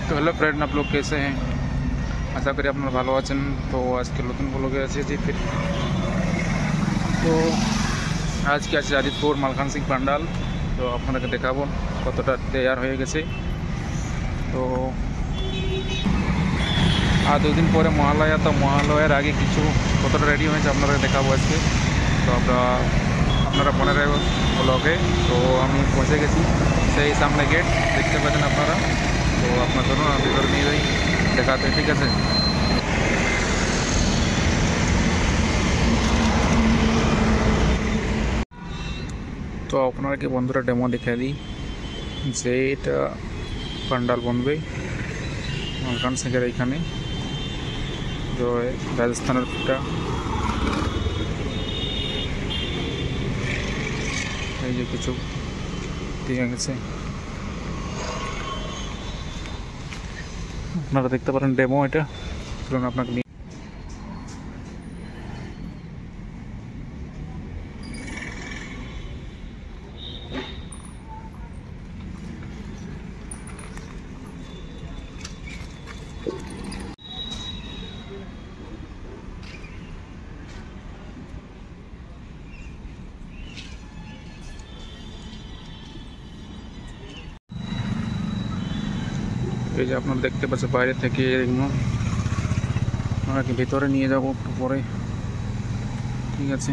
तो hello friend, आप लोग कैसे हैं? आशा करी আপনারা ভালো আছেন। तो आज के नतून ब्लगे एसेছি फिर। तो आज के আছে আদিতপুর মালখান সিং পান্ডাল। তো আপনাদেরকে দেখাবো কতটা তৈয়ার হয়ে গেছে। তো আর দুদিন পরে মহালয়া, তো মহালয়ার আগে কিছু কতটা রেডি হয়েছে আপনাদেরকে দেখাবো আজকে। তো আপনারা মনে রাখবেন ব্লগে। তো আমি পৌঁছে গেছি সেই সামনে গেট দেখতে পাচ্ছেন আপনারা। তো আপনার জন্য ভিতরে নিয়ে যাই দেখাতে, ঠিক আছে? তো আপনাকে বন্ধুরা ডেমো দেখিয়ে দিই যে এটা পান্ডাল বনবে মালখান সিংয়ের এইখানে, যে রাজস্থানের একটা এই যে কিছু দিয়ে গেছে, আপনারা দেখতে পারেন ডেমো। এটা চলুন আপনাকে নিয়ে এই যে আপনারা দেখতে পাচ্ছেন বাইরে থেকে আপনাকে ভিতরে নিয়ে যাব একটু পরে, ঠিক আছে?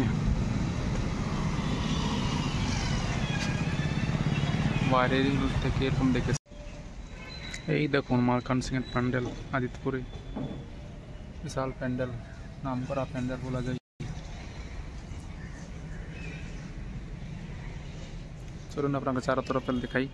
বাইরে থেকে এরকম দেখেছি। এই দেখুন মালখান সিং এর প্যান্ডেল আদিতপুরে, বিশাল প্যান্ডেল, নাম করা প্যান্ডেল বলা যায়। চলুন আপনাকে চারো তরফ দেখাই।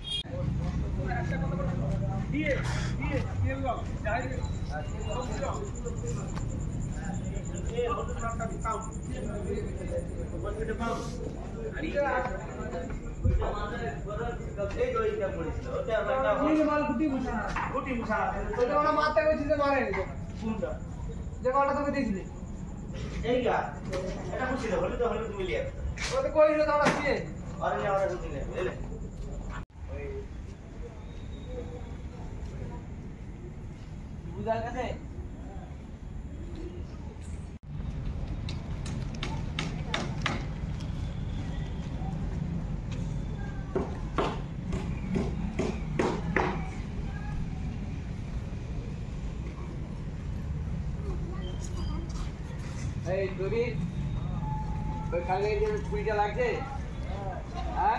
এই দড়ি ওই খালে যে ছুরিটা লাগছে, হ্যাঁ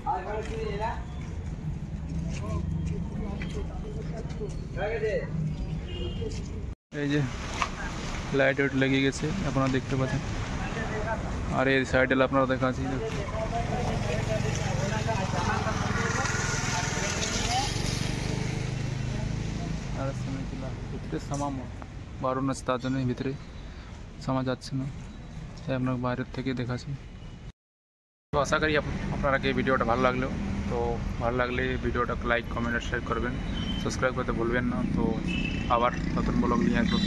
আর ঘরে ছুরি না লাগে। এই যে লাইট ওইট লেগে গেছে আপনারা দেখতে পাচ্ছেন। আর এই সাইডে আপনারা দেখাচ্ছি আর ভিতরে সামাম বারো নাচ, তার জন্য ভিতরে সামা যাচ্ছে না, তাই আপনাকে বাইরের থেকে দেখাচ্ছি। তো আশা করি আপনারা এই ভিডিওটা ভালো লাগলো। তো ভালো লাগলে ভিডিওটা লাইক, কমেন্ট আর শেয়ার করবেন, সাবস্ক্রাইব করতে ভুলবেন না। তো আবার নতুন ব্লগ নিয়ে আসবো।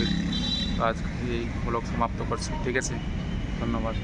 তো আজকে এই ব্লগ সমাপ্ত করছি, ঠিক আছে? ধন্যবাদ।